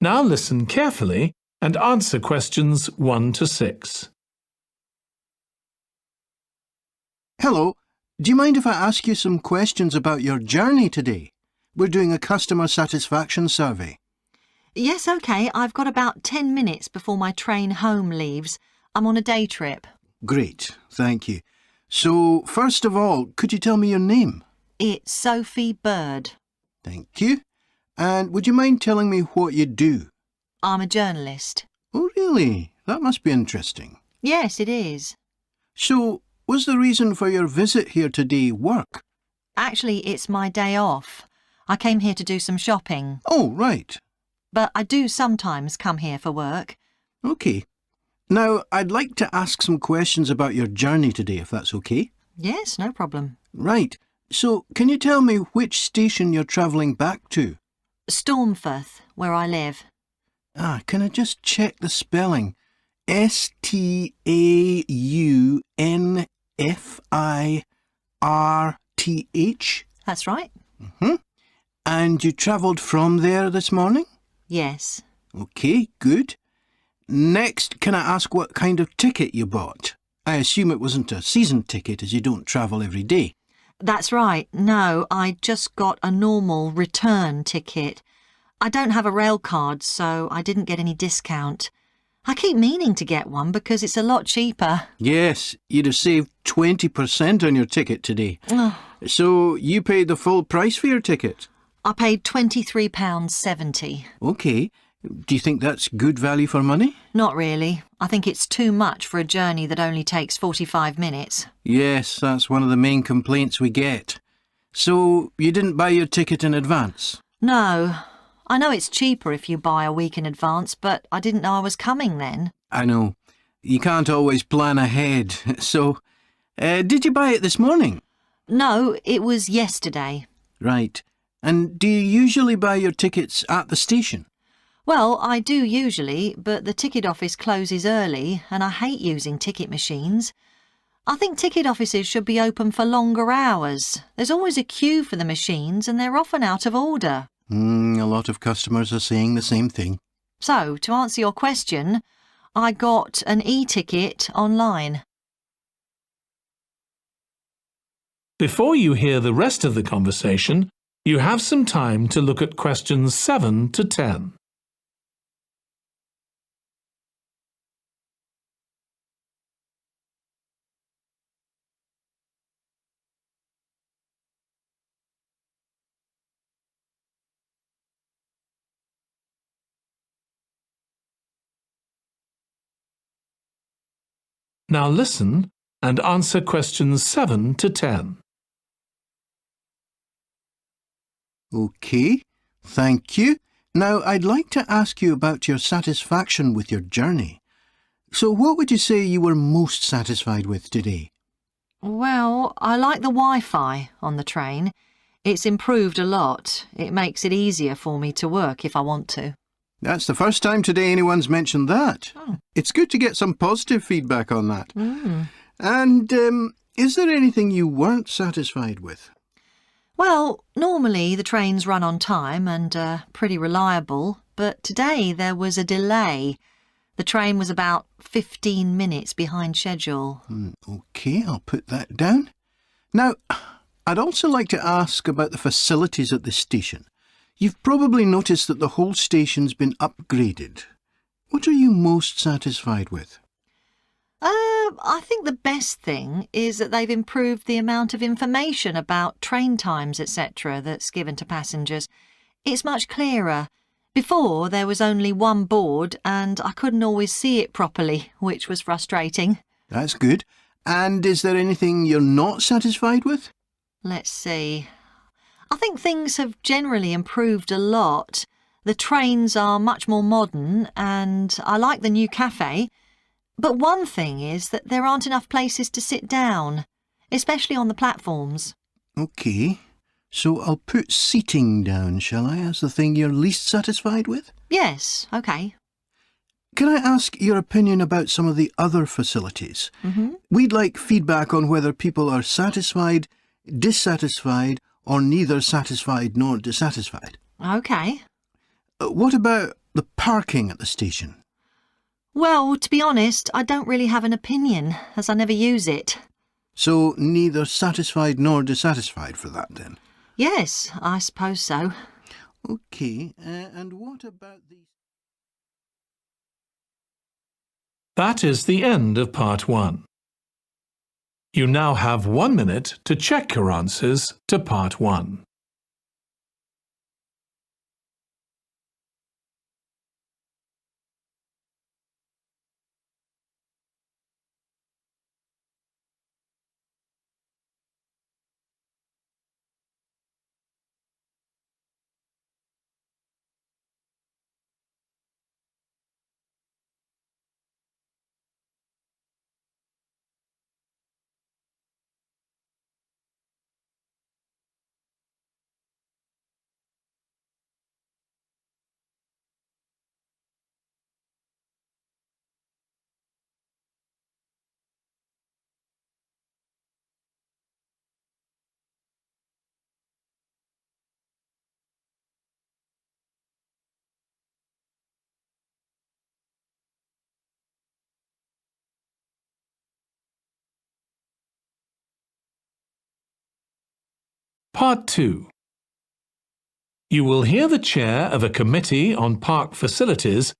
Now listen carefully and answer questions 1 to 6. Hello, do you mind if I ask you some questions about your journey today? We're doing a customer satisfaction survey. Yes, OK. I've got about 10 minutes before my train home leaves. I'm on a day trip. Great, thank you. So, first of all, could you tell me your name? It's Sophie Bird. Thank you. And would you mind telling me what you do? I'm a journalist. Oh, really? That must be interesting. Yes, it is. So, was the reason for your visit here today work? Actually, it's my day off. I came here to do some shopping. Oh, right. But I do sometimes come here for work. OK. Now, I'd like to ask some questions about your journey today, if that's OK. Yes, no problem. Right. So, can you tell me which station you're travelling back to? Stormforth, where I live. Can I just check the spelling? Staunfirth? That's right. And you travelled from there this morning? Yes. OK, good. Next, can I ask what kind of ticket you bought? I assume it wasn't a season ticket as you don't travel every day. That's right. No, I just got a normal return ticket. I don't have a rail card, so I didn't get any discount. I keep meaning to get one because it's a lot cheaper. Yes, you'd have saved 20% on your ticket today. So you paid the full price for your ticket? I paid £23.70. OK. Do you think that's good value for money? Not really. I think it's too much for a journey that only takes 45 minutes. Yes, that's one of the main complaints we get. So you didn't buy your ticket in advance? No. I know it's cheaper if you buy a week in advance, but I didn't know I was coming then. I know. You can't always plan ahead. So, did you buy it this morning? No, it was yesterday. Right. And do you usually buy your tickets at the station? Well, I do usually, but the ticket office closes early and I hate using ticket machines. I think ticket offices should be open for longer hours. There's always a queue for the machines and they're often out of order. A lot of customers are saying the same thing. So, to answer your question, I got an e-ticket online. Before you hear the rest of the conversation, you have some time to look at questions 7 to 10. Now listen and answer questions 7 to 10. OK, thank you. Now, I'd like to ask you about your satisfaction with your journey. So what would you say you were most satisfied with today? Well, I like the Wi-Fi on the train. It's improved a lot. It makes it easier for me to work if I want to. That's the first time today anyone's mentioned that. It's good to get some positive feedback on that. And is there anything you weren't satisfied with? Well, normally the trains run on time and are pretty reliable, but today there was a delay. The train was about 15 minutes behind schedule. OK, I'll put that down. Now, I'd also like to ask about the facilities at the station. You've probably noticed that the whole station's been upgraded. What are you most satisfied with? I think the best thing is that they've improved the amount of information about train times, etc. that's given to passengers. It's much clearer. Before, there was only one board and I couldn't always see it properly, which was frustrating. That's good. And is there anything you're not satisfied with? Let's see. I think things have generally improved a lot. The trains are much more modern and I like the new cafe. But one thing is that there aren't enough places to sit down, especially on the platforms. OK. So I'll put seating down, shall I, as the thing you're least satisfied with? Yes, OK. Can I ask your opinion about some of the other facilities? We'd like feedback on whether people are satisfied, dissatisfied, or neither satisfied nor dissatisfied. OK. What about the parking at the station? Well, to be honest, I don't really have an opinion, as I never use it. So neither satisfied nor dissatisfied for that, then? Yes, I suppose so. OK, and what about the... That is the end of part 1. You now have 1 minute to check your answers to part 1. Part 2. You will hear the chair of a committee on park facilities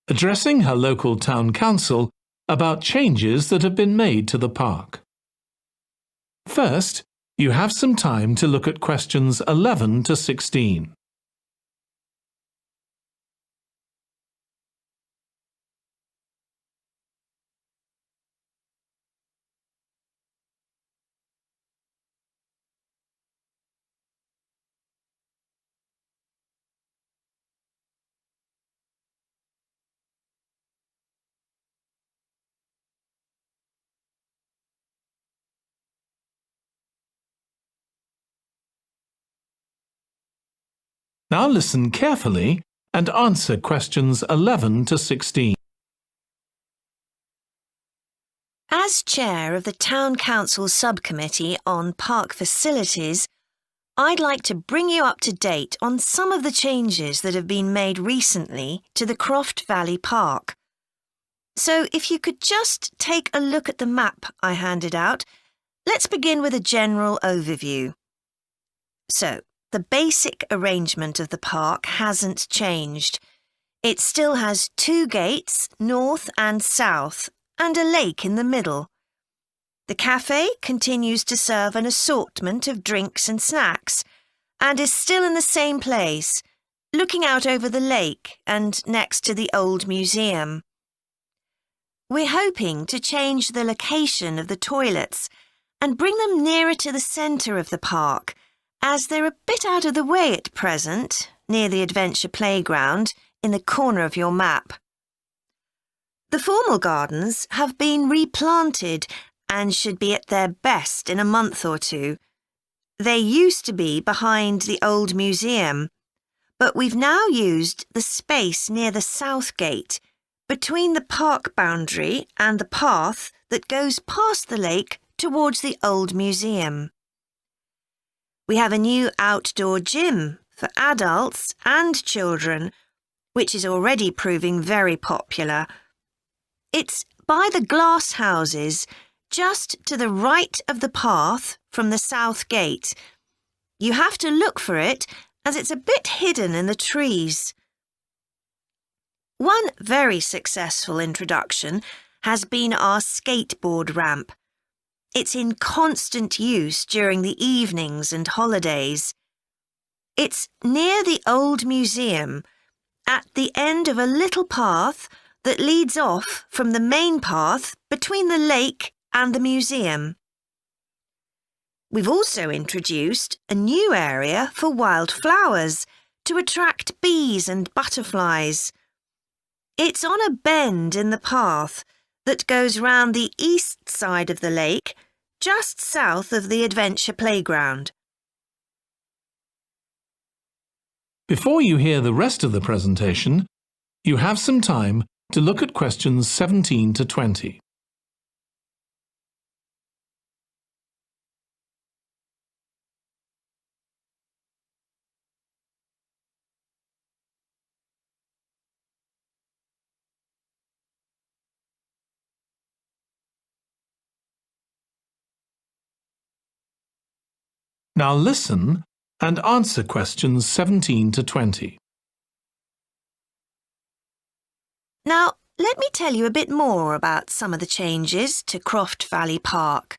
addressing her local town council about changes that have been made to the park. First, you have some time to look at questions 11 to 16. Now listen carefully and answer questions 11 to 16. As chair of the Town Council Subcommittee on Park Facilities, I'd like to bring you up to date on some of the changes that have been made recently to the Croft Valley Park. So if you could just take a look at the map I handed out, let's begin with a general overview. So, the basic arrangement of the park hasn't changed. It still has 2 gates, north and south, and a lake in the middle. The cafe continues to serve an assortment of drinks and snacks, and is still in the same place, looking out over the lake and next to the old museum. We're hoping to change the location of the toilets and bring them nearer to the centre of the park, as they're a bit out of the way at present, near the adventure playground, in the corner of your map. The formal gardens have been replanted and should be at their best in a month or 2. They used to be behind the old museum, but we've now used the space near the south gate, between the park boundary and the path that goes past the lake towards the old museum. We have a new outdoor gym for adults and children, which is already proving very popular. It's by the glass houses, just to the right of the path from the south gate. You have to look for it, as it's a bit hidden in the trees. One very successful introduction has been our skateboard ramp. It's in constant use during the evenings and holidays. It's near the old museum, at the end of a little path that leads off from the main path between the lake and the museum. We've also introduced a new area for wildflowers to attract bees and butterflies. It's on a bend in the path that goes round the east side of the lake, just south of the adventure playground. Before you hear the rest of the presentation, you have some time to look at questions 17 to 20. Now listen and answer questions 17 to 20. Now, let me tell you a bit more about some of the changes to Croft Valley Park.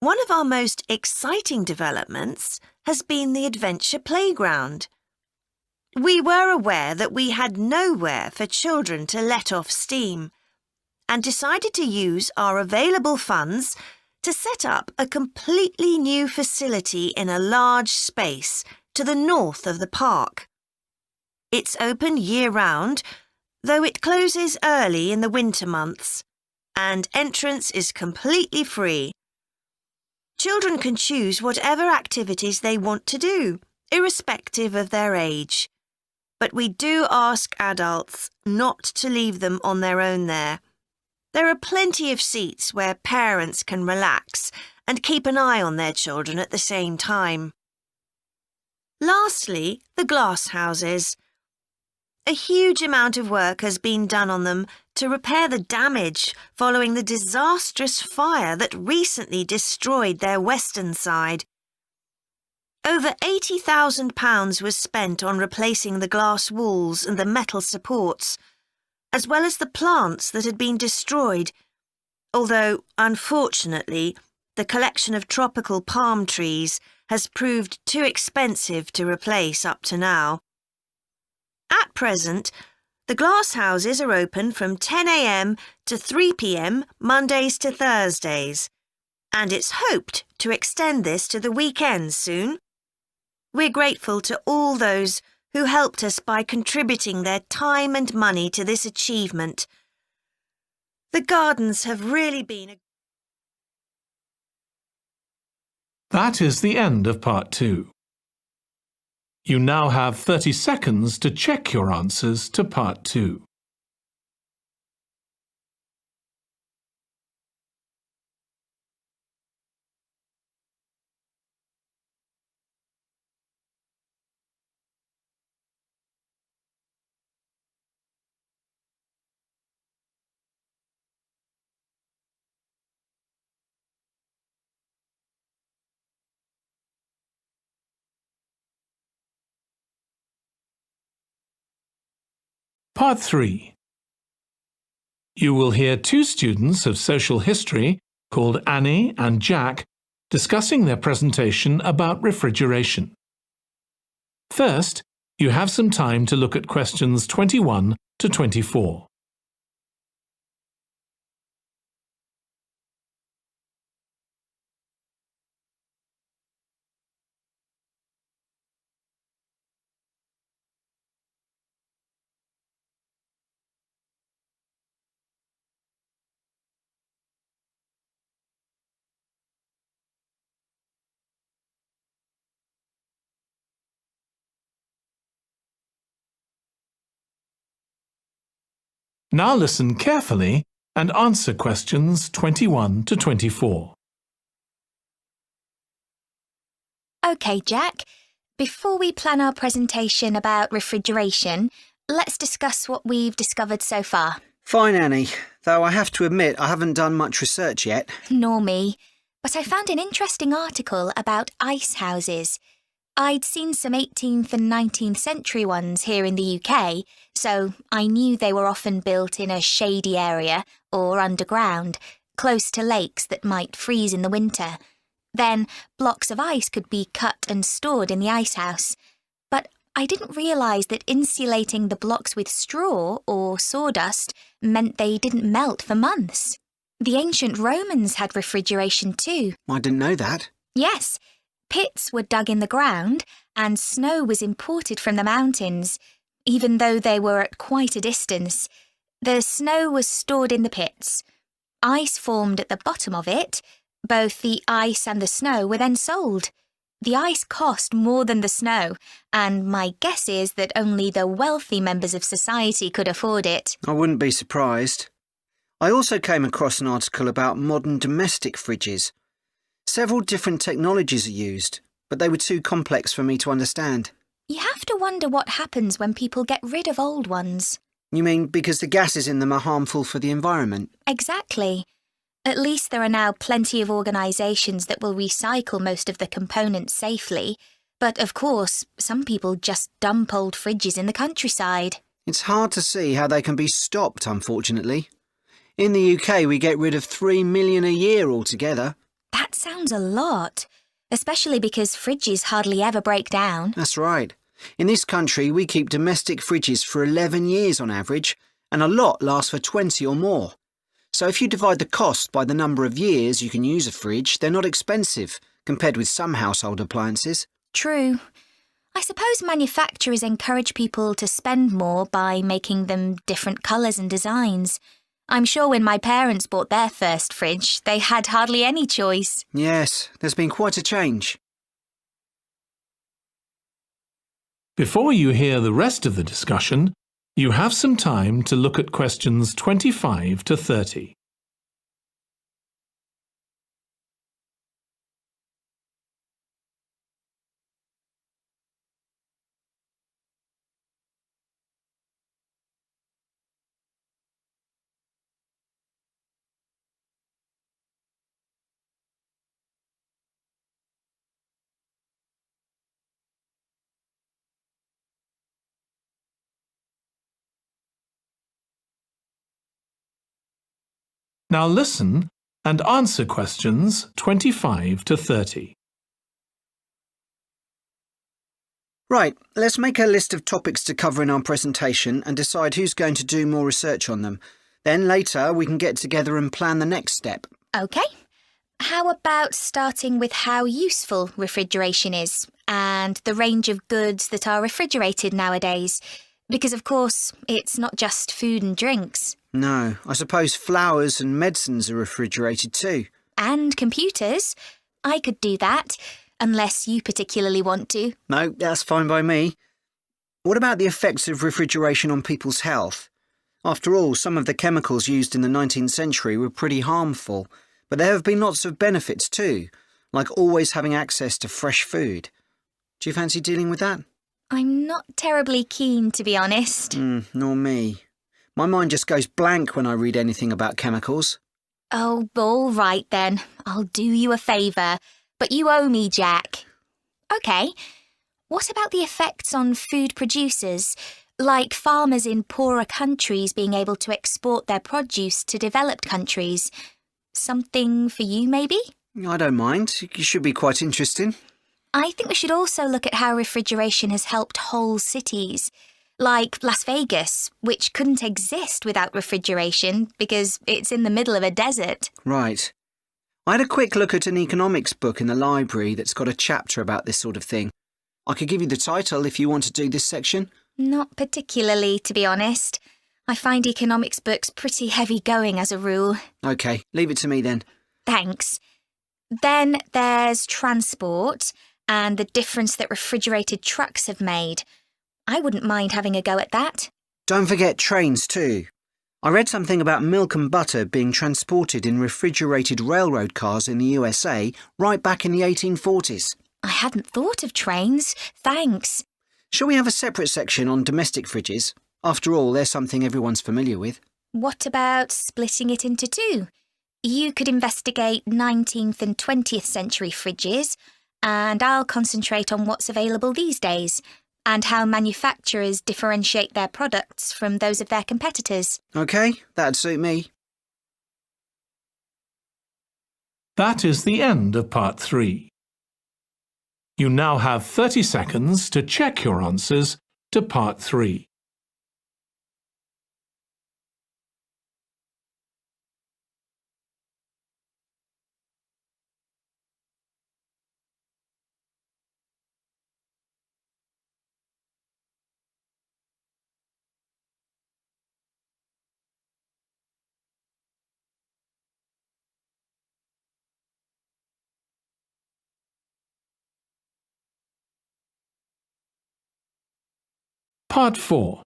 One of our most exciting developments has been the Adventure Playground. We were aware that we had nowhere for children to let off steam and decided to use our available funds to set up a completely new facility in a large space to the north of the park. It's open year-round, though it closes early in the winter months, and entrance is completely free. Children can choose whatever activities they want to do, irrespective of their age. But we do ask adults not to leave them on their own there. There are plenty of seats where parents can relax and keep an eye on their children at the same time. Lastly, the glass houses. A huge amount of work has been done on them to repair the damage following the disastrous fire that recently destroyed their western side. Over £80,000 was spent on replacing the glass walls and the metal supports, as well as the plants that had been destroyed, although, unfortunately, the collection of tropical palm trees has proved too expensive to replace up to now. At present, the glass houses are open from 10 a.m. to 3 p.m. Mondays to Thursdays, and it's hoped to extend this to the weekends soon. We're grateful to all those who helped us by contributing their time and money to this achievement. The gardens have really been a... That is the end of part 2. You now have 30 seconds to check your answers to part 2. Part 3. You will hear 2 students of social history called Annie and Jack discussing their presentation about refrigeration. First, you have some time to look at questions 21 to 24. Now listen carefully and answer questions 21 to 24. OK, Jack. Before we plan our presentation about refrigeration, let's discuss what we've discovered so far. Fine, Annie, though I have to admit I haven't done much research yet. Nor me. But I found an interesting article about ice houses. I'd seen some 18th and 19th century ones here in the UK, so I knew they were often built in a shady area or underground, close to lakes that might freeze in the winter. Then blocks of ice could be cut and stored in the ice house. But I didn't realise that insulating the blocks with straw or sawdust meant they didn't melt for months. The ancient Romans had refrigeration too. I didn't know that. Yes. Pits were dug in the ground and snow was imported from the mountains, even though they were at quite a distance. The snow was stored in the pits. Ice formed at the bottom of it. Both the ice and the snow were then sold. The ice cost more than the snow, and my guess is that only the wealthy members of society could afford it. I wouldn't be surprised. I also came across an article about modern domestic fridges. Several different technologies are used, but they were too complex for me to understand. You have to wonder what happens when people get rid of old ones. You mean because the gases in them are harmful for the environment? Exactly. At least there are now plenty of organisations that will recycle most of the components safely. But of course, some people just dump old fridges in the countryside. It's hard to see how they can be stopped, unfortunately. In the UK, we get rid of 3 million a year altogether. That sounds a lot, especially because fridges hardly ever break down. That's right. In this country, we keep domestic fridges for 11 years on average, and a lot lasts for 20 or more. So if you divide the cost by the number of years you can use a fridge, they're not expensive, compared with some household appliances. True. I suppose manufacturers encourage people to spend more by making them different colours and designs. I'm sure when my parents bought their first fridge, they had hardly any choice. Yes, there's been quite a change. Before you hear the rest of the discussion, you have some time to look at questions 25 to 30. Now listen and answer questions 25 to 30. Right, let's make a list of topics to cover in our presentation and decide who's going to do more research on them. Then later we can get together and plan the next step. OK. How about starting with how useful refrigeration is and the range of goods that are refrigerated nowadays? Because, of course, it's not just food and drinks. No, I suppose flowers and medicines are refrigerated too. And computers. I could do that, unless you particularly want to. No, that's fine by me. What about the effects of refrigeration on people's health? After all, some of the chemicals used in the 19th century were pretty harmful, but there have been lots of benefits too, like always having access to fresh food. Do you fancy dealing with that? I'm not terribly keen, to be honest. Nor me. My mind just goes blank when I read anything about chemicals. Oh, all right then. I'll do you a favour. But you owe me, Jack. OK. What about the effects on food producers? Like farmers in poorer countries being able to export their produce to developed countries. Something for you, maybe? I don't mind. It should be quite interesting. I think we should also look at how refrigeration has helped whole cities. Like Las Vegas, which couldn't exist without refrigeration because it's in the middle of a desert. Right. I had a quick look at an economics book in the library that's got a chapter about this sort of thing. I could give you the title if you want to do this section. Not particularly, to be honest. I find economics books pretty heavy going as a rule. OK, leave it to me then. Thanks. Then there's transport and the difference that refrigerated trucks have made. I wouldn't mind having a go at that. Don't forget trains too. I read something about milk and butter being transported in refrigerated railroad cars in the USA right back in the 1840s. I hadn't thought of trains. Thanks. Shall we have a separate section on domestic fridges? After all, they're something everyone's familiar with. What about splitting it into two? You could investigate 19th and 20th century fridges, and I'll concentrate on what's available these days, and how manufacturers differentiate their products from those of their competitors. OK, that'd suit me. That is the end of part 3. You now have 30 seconds to check your answers to part 3. Part 4.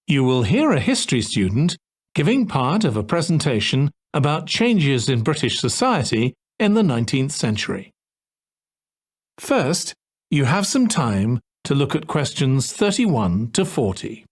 You will hear a history student giving part of a presentation about changes in British society in the 19th century. First, you have some time to look at questions 31 to 40.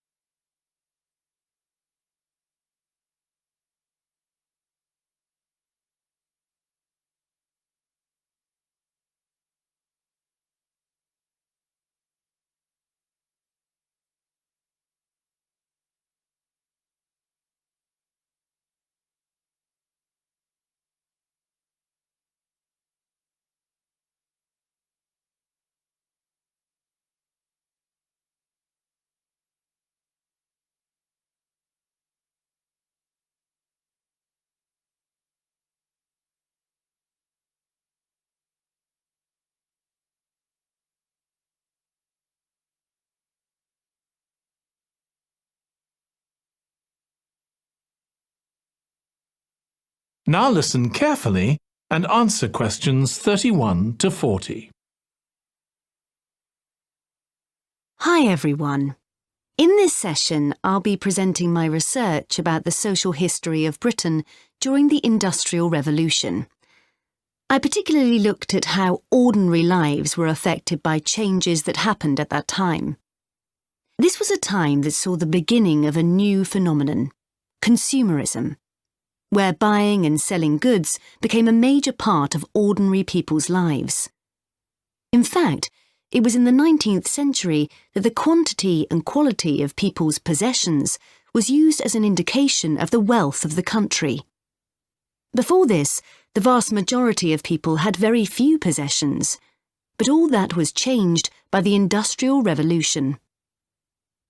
Now listen carefully and answer questions 31 to 40. Hi everyone. In this session, I'll be presenting my research about the social history of Britain during the Industrial Revolution. I particularly looked at how ordinary lives were affected by changes that happened at that time. This was a time that saw the beginning of a new phenomenon, consumerism, where buying and selling goods became a major part of ordinary people's lives. In fact, it was in the 19th century that the quantity and quality of people's possessions was used as an indication of the wealth of the country. Before this, the vast majority of people had very few possessions, but all that was changed by the Industrial Revolution.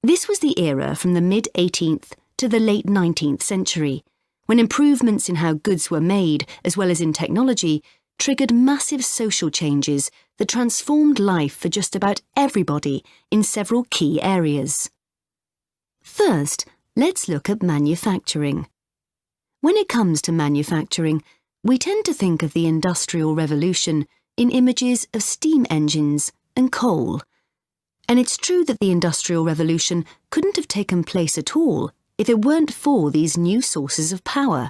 This was the era from the mid-18th to the late 19th century, when improvements in how goods were made, as well as in technology, triggered massive social changes that transformed life for just about everybody in several key areas. First, let's look at manufacturing. When it comes to manufacturing, we tend to think of the Industrial Revolution in images of steam engines and coal. And it's true that the Industrial Revolution couldn't have taken place at all if it weren't for these new sources of power.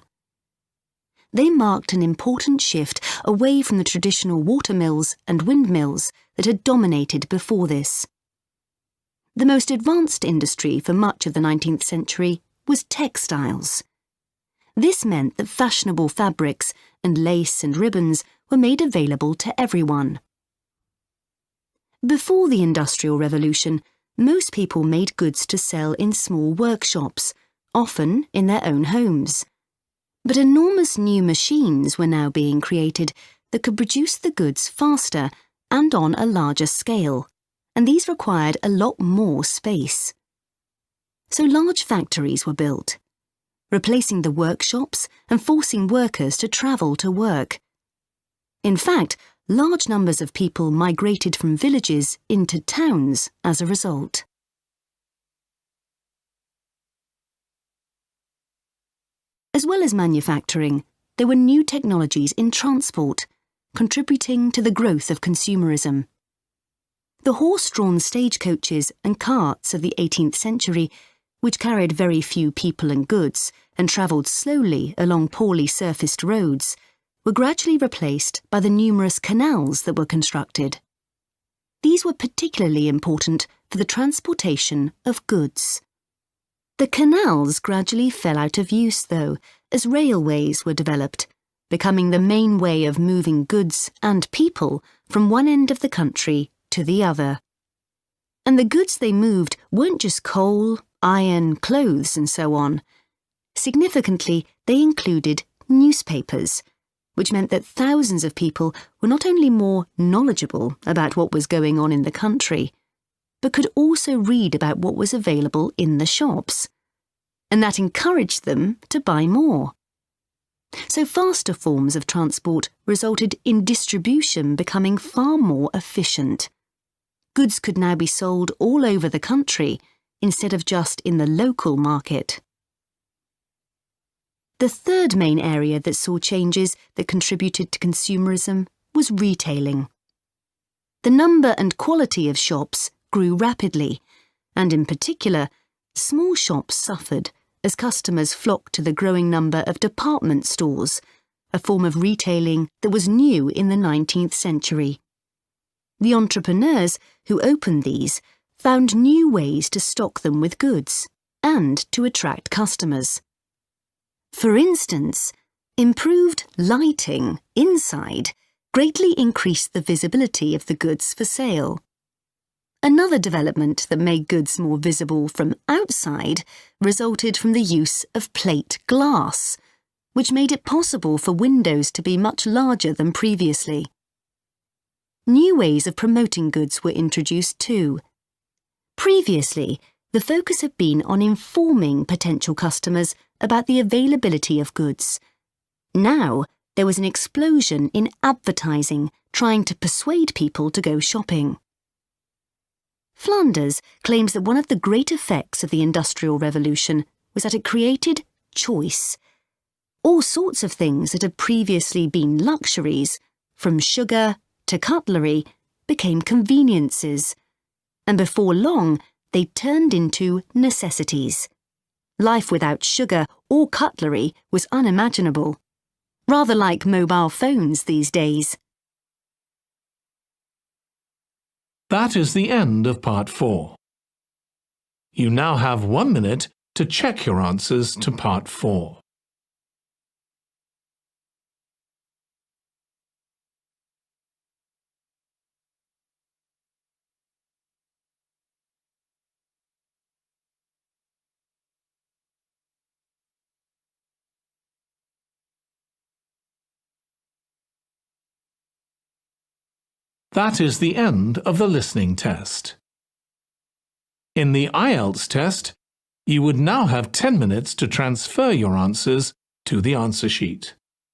They marked an important shift away from the traditional watermills and windmills that had dominated before this. The most advanced industry for much of the 19th century was textiles. This meant that fashionable fabrics and lace and ribbons were made available to everyone. Before the Industrial Revolution, most people made goods to sell in small workshops, often in their own homes. But enormous new machines were now being created that could produce the goods faster and on a larger scale, and these required a lot more space. So large factories were built, replacing the workshops and forcing workers to travel to work. In fact, large numbers of people migrated from villages into towns as a result. As well as manufacturing, there were new technologies in transport, contributing to the growth of consumerism. The horse-drawn stagecoaches and carts of the 18th century, which carried very few people and goods and travelled slowly along poorly surfaced roads, were gradually replaced by the numerous canals that were constructed. These were particularly important for the transportation of goods. The canals gradually fell out of use, though, as railways were developed, becoming the main way of moving goods and people from one end of the country to the other. And the goods they moved weren't just coal, iron, clothes, and so on. Significantly, they included newspapers, which meant that thousands of people were not only more knowledgeable about what was going on in the country, but could also read about what was available in the shops. And that encouraged them to buy more. So faster forms of transport resulted in distribution becoming far more efficient. Goods could now be sold all over the country instead of just in the local market. The third main area that saw changes that contributed to consumerism was retailing. The number and quality of shops grew rapidly, and in particular, small shops suffered as customers flocked to the growing number of department stores, a form of retailing that was new in the 19th century. The entrepreneurs who opened these found new ways to stock them with goods and to attract customers. For instance, improved lighting inside greatly increased the visibility of the goods for sale. Another development that made goods more visible from outside resulted from the use of plate glass, which made it possible for windows to be much larger than previously. New ways of promoting goods were introduced too. Previously, the focus had been on informing potential customers about the availability of goods. Now, there was an explosion in advertising trying to persuade people to go shopping. Flanders claims that one of the great effects of the Industrial Revolution was that it created choice. All sorts of things that had previously been luxuries, from sugar to cutlery, became conveniences, and before long they turned into necessities. Life without sugar or cutlery was unimaginable, rather like mobile phones these days. That is the end of Part 4. You now have 1 minute to check your answers to Part 4. That is the end of the listening test. In the IELTS test, you would now have 10 minutes to transfer your answers to the answer sheet.